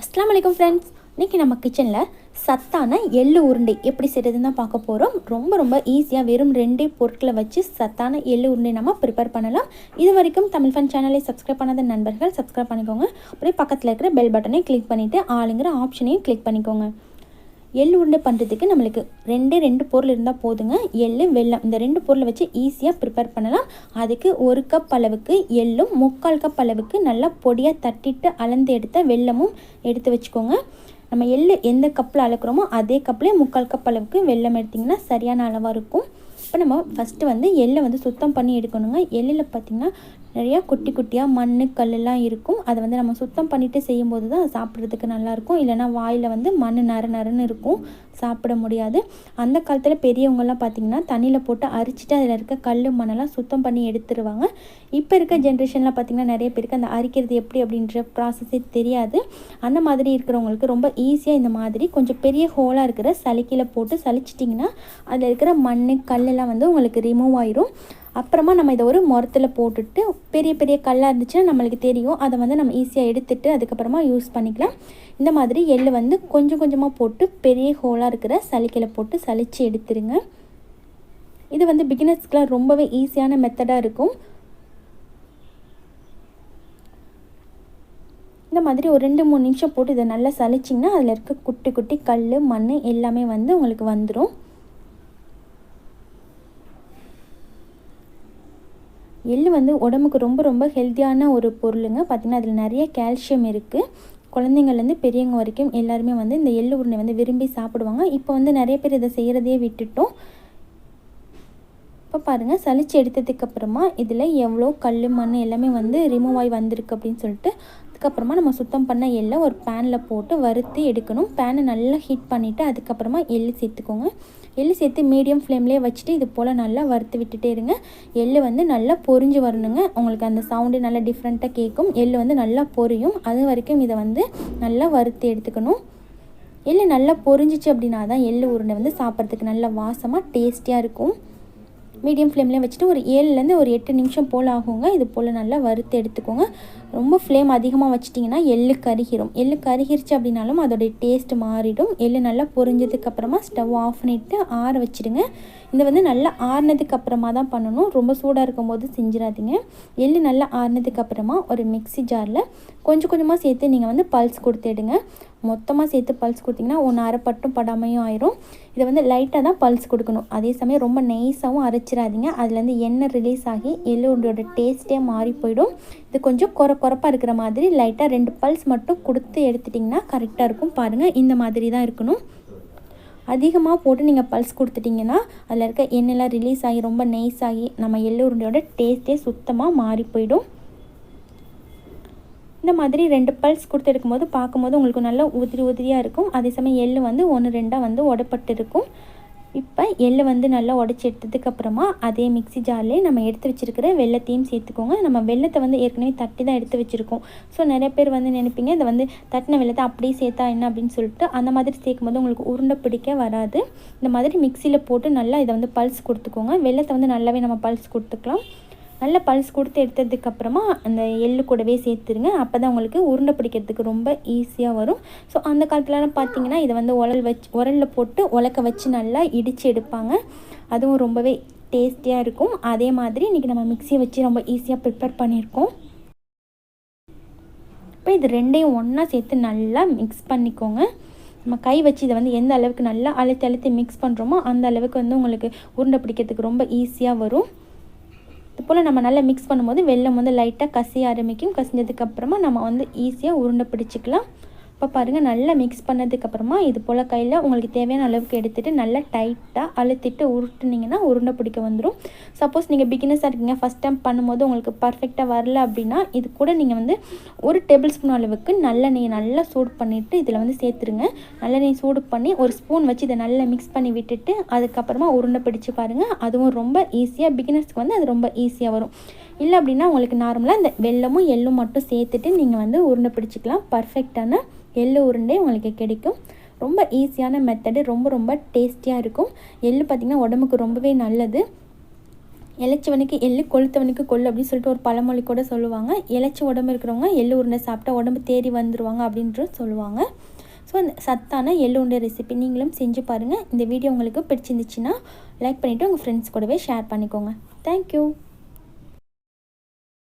அஸ்ஸலாமு அலைக்கும் ஃப்ரெண்ட்ஸ். இன்றைக்கி நம்ம கிச்சனில் சத்தான எள்ளு உருண்டை எப்படி செய்கிறதுன்னு தான் பார்க்க போகிறோம். ரொம்ப ஈஸியாக வெறும் 2 பொருட்களை வச்சு சத்தான எள்ளு உருண்டை நம்ம ப்ரிப்பேர் பண்ணலாம். இது வரைக்கும் தமிழ் ஃபன் சேனலை சப்ஸ்கிரைப் பண்ணாத நண்பர்கள் சப்ஸ்கிரைப் பண்ணிக்கோங்க. அப்படியே பக்கத்தில் இருக்கிற பெல் பட்டனை கிளிக் பண்ணிவிட்டு ஆளுங்கிற ஆப்ஷனையும் கிளிக் பண்ணிக்கோங்க. எள்ளு உருண்டை பண்ணுறதுக்கு நம்மளுக்கு 2 பொருள் இருந்தால் போதுங்க. எள்ளு, வெல்லம், இந்த 2 பொருளை வச்சு ஈஸியாக ப்ரிப்பேர் பண்ணலாம். அதுக்கு 1 கப் அளவுக்கு எள்ளும் 3/4 கப் அளவுக்கு நல்லா பொடியாக தட்டிட்டு அளந்து எடுத்த வெல்லமும் எடுத்து வச்சுக்கோங்க. நம்ம எள்ளு எந்த கப்பில் அளக்குறோமோ அதே கப்லேயே 3/4 கப் அளவுக்கு வெல்லம் எடுத்திங்கன்னா சரியான அளவாக இருக்கும். இப்போ நம்ம ஃபஸ்ட்டு எள்ளை சுத்தம் பண்ணி எடுக்கணுங்க. எள்ளில் பார்த்திங்கன்னா நிறையா குட்டி குட்டியாக மண் கல்லெல்லாம் இருக்கும். அதை நம்ம சுத்தம் பண்ணிவிட்டு செய்யும்போது தான் சாப்பிட்றதுக்கு நல்லாயிருக்கும். இல்லைனா வாயில் மண் நறுன்னு இருக்கும், சாப்பிட முடியாது. அந்த காலத்தில் பெரியவங்கள்லாம் பார்த்திங்கன்னா தண்ணியில் போட்டு அரிச்சிட்டு அதில் இருக்க கல் மண்ணெல்லாம் சுத்தம் பண்ணி எடுத்துருவாங்க. இப்போ இருக்க ஜென்ரேஷன்லாம் பார்த்திங்கன்னா நிறைய பேருக்கு அந்த அரிக்கிறது எப்படி அப்படின்ற ப்ராசஸே தெரியாது. அந்த மாதிரி இருக்கிறவங்களுக்கு ரொம்ப ஈஸியாக இந்த மாதிரி கொஞ்சம் பெரிய ஹோலாக இருக்கிற சலிக்கையில் போட்டு சலிச்சிட்டிங்கன்னா அதில் இருக்கிற மண் கல்லெல்லாம் உங்களுக்கு ரிமூவ் ஆயிரும். அப்புறமா நம்ம இதை ஒரு முரத்தில் போட்டுட்டு பெரிய கல்லாக இருந்துச்சுன்னா நம்மளுக்கு தெரியும். அதை நம்ம ஈஸியாக எடுத்துட்டு அதுக்கப்புறமா யூஸ் பண்ணிக்கலாம். இந்த மாதிரி எள்ளு கொஞ்சமாக போட்டு பெரிய ஹோலாக இருக்கிற சலிக்கையில் போட்டு சலித்து எடுத்துருங்க. இது பிகினர்ஸ்க்குலாம் ரொம்பவே ஈஸியான மெத்தடாக இருக்கும். இந்த மாதிரி ஒரு 2-3 நிமிஷம் போட்டு இதை நல்லா சலிச்சிங்கன்னா அதில் இருக்க குட்டி கல் மண் எல்லாமே உங்களுக்கு வந்துடும். எள்ளு உடம்புக்கு ரொம்ப ஹெல்த்தியான ஒரு பொருளுங்க. பார்த்திங்கன்னா அதில் நிறைய கால்சியம் இருக்குது. குழந்தைங்கள்லேருந்து பெரியவங்க வரைக்கும் எல்லாருமே இந்த எள்ளு உருண்டை விரும்பி சாப்பிடுவாங்க. இப்போ நிறைய பேர் இதை செய்கிறதையே விட்டுட்டோம். இப்போ பாருங்கள், சலிச்சு எடுத்ததுக்கப்புறமா இதில் எவ்வளோ கல் மண் எல்லாமே ரிமூவ் ஆகி வந்திருக்கு அப்படின்னு சொல்லிட்டு அதுக்கப்புறமா நம்ம சுத்தம் பண்ண எள்ளை ஒரு பேனில் போட்டு வறுத்து எடுக்கணும். பேனை நல்லா ஹீட் பண்ணிவிட்டு அதுக்கப்புறமா எள்ளு சேர்த்துக்கோங்க. எள்ளு சேர்த்து மீடியம் ஃப்ளேம்லேயே வச்சுட்டு இது போல் நல்லா வறுத்து விட்டுட்டே இருங்க. எள்ளு நல்லா பொரிஞ்சு வரணுங்க. உங்களுக்கு அந்த சவுண்டு நல்லா டிஃப்ரெண்ட்டாக கேட்கும். எள்ளு நல்லா பொரியும். அது வரைக்கும் இதை நல்லா வறுத்து எடுத்துக்கணும். எள்ளு நல்லா பொரிஞ்சிச்சு அப்படின்னா தான் எள்ளு உருண்டை சாப்பிட்றதுக்கு நல்லா வாசமாக டேஸ்டியாக இருக்கும். மீடியம் ஃப்ளேம்லேயே வச்சுட்டு ஒரு 7லேருந்து ஒரு 8 நிமிஷம் போல் ஆகுங்க. இது போல் நல்லா வறுத்து எடுத்துக்கோங்க. ரொம்ப ஃப்ளேம் அதிகமாக வச்சிட்டிங்கன்னா எள்ளு கருகிரும். எள்ளு கருகிருச்சு அப்படின்னாலும் அதோடைய டேஸ்ட் மாறிடும். எள்ளு நல்லா பொரிஞ்சதுக்கப்புறமா ஸ்டவ் ஆஃப் பண்ணிவிட்டு ஆற வச்சுடுங்க. இது நல்லா ஆறினதுக்கப்புறமா தான் பண்ணணும். ரொம்ப சூடாக இருக்கும்போது செஞ்சிடாதீங்க. எள்ளு நல்லா ஆறினதுக்கப்புறமா ஒரு மிக்ஸி ஜாரில் கொஞ்சமாக சேர்த்து நீங்கள் பல்ஸ் கொடுத்துடுங்க. மொத்தமாக சேர்த்து பல்ஸ் கொடுத்திங்கன்னா ஒன்று அரைப்பட்டும் படாமையும் ஆயிரும். இதை லைட்டாக தான் பல்ஸ் கொடுக்கணும். அதே சமயம் ரொம்ப நைஸாகவும் அரைச்சிடாதீங்க. அதுலேருந்து எண்ணெய் ரிலீஸ் ஆகி எள்ளு உருண்டையோட டேஸ்ட்டே மாறி போயிடும். இது கொஞ்சம் குறப்பாக இருக்கிற மாதிரி லைட்டாக 2 பல்ஸ் மட்டும் கொடுத்து எடுத்துட்டிங்கன்னா கரெக்டாக இருக்கும். பாருங்கள், இந்த மாதிரி தான் இருக்கணும். அதிகமாக போட்டு நீங்கள் பல்ஸ் கொடுத்துட்டிங்கன்னா அதில் இருக்க எண்ணெய்லாம் ரிலீஸ் ஆகி ரொம்ப நைஸ் ஆகி நம்ம எள்ளு உருண்டையோட டேஸ்ட்டே சுத்தமாக மாறி போயிடும். இந்த மாதிரி 2 பல்ஸ் கொடுத்து எடுக்கும்போது பார்க்கும்போது உங்களுக்கு நல்லா உதிரியாக இருக்கும். அதே சமயம் எள்ளு 1-2 உடைப்பட்டு இருக்கும். இப்போ எள்ளு நல்லா உடச்சி எடுத்ததுக்கப்புறமா அதே மிக்ஸி ஜார்லேயே நம்ம எடுத்து வச்சுருக்கிற வெல்லத்தையும் சேர்த்துக்கோங்க. நம்ம வெல்லத்தை ஏற்கனவே தட்டி தான் எடுத்து வச்சுருக்கோம். ஸோ நிறைய பேர் நினைப்பீங்க இதை தட்டின வெல்லத்தை அப்படியே சேர்த்தா என்ன அப்படின்னு சொல்லிட்டு. அந்த மாதிரி சேர்க்கும்போது உங்களுக்கு உருண்டை பிடிக்க வராது. இந்த மாதிரி மிக்சியில் போட்டு நல்லா இதை பல்ஸ் கொடுத்துக்கோங்க. வெல்லத்தை நல்லாவே நம்ம பல்ஸ் கொடுத்துக்கலாம். நல்லா பல்ஸ் கொடுத்து எடுத்ததுக்கப்புறமா அந்த எள்ளு கூடவே சேர்த்துருங்க. அப்போ தான் உங்களுக்கு உருண்டை பிடிக்கிறதுக்கு ரொம்ப ஈஸியாக வரும். ஸோ அந்த காலத்துலலாம் பார்த்தீங்கன்னா இதை உரலில் போட்டு உலக்க வச்சு நல்லா இடித்து எடுப்பாங்க. அதுவும் ரொம்பவே டேஸ்டியாக இருக்கும். அதே மாதிரி இன்றைக்கி நம்ம மிக்சியை வச்சு ரொம்ப ஈஸியாக ப்ரிப்பேர் பண்ணியிருக்கோம். இப்போ இது 2ஐயும் ஒன்றா சேர்த்து நல்லா மிக்ஸ் பண்ணிக்கோங்க. நம்ம கை வச்சு இதை எந்த அளவுக்கு நல்லா அழுத்தி மிக்ஸ் பண்ணுறோமோ அந்த அளவுக்கு உங்களுக்கு உருண்டை பிடிக்கிறதுக்கு ரொம்ப ஈஸியாக வரும். இது போல் நம்ம நல்லா மிக்ஸ் பண்ணும்போது வெல்லம் லைட்டாக கசிய ஆரம்பிக்கும். கசிஞ்சதுக்கப்புறமா நம்ம ஈஸியாக உருண்டை பிடிச்சிக்கலாம். இப்போ பாருங்கள், நல்லா மிக்ஸ் பண்ணதுக்கப்புறமா இது போல் கையில் உங்களுக்கு தேவையான அளவுக்கு எடுத்துகிட்டு நல்லா டைட்டாக அழுத்திட்டு உருட்டுனிங்கன்னா உருண்டை பிடிக்க வந்துடும். சப்போஸ் நீங்கள் பிகினர்ஸாக இருக்கீங்க, ஃபஸ்ட் டைம் பண்ணும்போது உங்களுக்கு பர்ஃபெக்டாக வரல அப்படின்னா இது கூட நீங்கள் 1 டேபிள் ஸ்பூன் அளவுக்கு நல்லெண்ணெயை நல்லா சூடு பண்ணிவிட்டு இதில் சேர்த்துருங்க. நல்லெண்ணெய் சூடு பண்ணி ஒரு ஸ்பூன் வச்சு இதை நல்லா மிக்ஸ் பண்ணி விட்டுட்டு அதுக்கப்புறமா உருண்டை பிடிச்சி பாருங்கள். அதுவும் ரொம்ப ஈஸியாக பிகினர்ஸ்க்கு அது ரொம்ப ஈஸியாக வரும். இல்லை அப்படின்னா உங்களுக்கு நார்மலாக இந்த வெல்லமும் எள்ளும் மட்டும் சேர்த்துட்டு நீங்கள் உருண்டை பிடிச்சிக்கலாம். பர்ஃபெக்டான எள்ளு உருண்டை உங்களுக்கு கிடைக்கும். ரொம்ப ஈஸியான மெத்தடு, ரொம்ப டேஸ்டியாக இருக்கும். எள்ளு பார்த்திங்கன்னா உடம்புக்கு ரொம்பவே நல்லது. இளைச்சவனுக்கு எள்ளு கொளுத்தவனுக்கு கொள்ளு அப்படின்னு சொல்லிட்டு ஒரு பழமொழி கூட சொல்லுவாங்க. இளைச்ச உடம்பு இருக்கிறவங்க எள்ளு உருண்டை சாப்பிட்டா உடம்பு தேறி வந்துடுவாங்க அப்படின்ட்டு சொல்லுவாங்க. ஸோ அந்த சத்தான எள்ளு உருண்டை ரெசிபி நீங்களும் செஞ்சு பாருங்கள். இந்த வீடியோ உங்களுக்கு பிடிச்சிருந்துச்சுன்னா லைக் பண்ணிவிட்டு உங்கள் ஃப்ரெண்ட்ஸ் கூடவே ஷேர் பண்ணிக்கோங்க. தேங்க்யூ.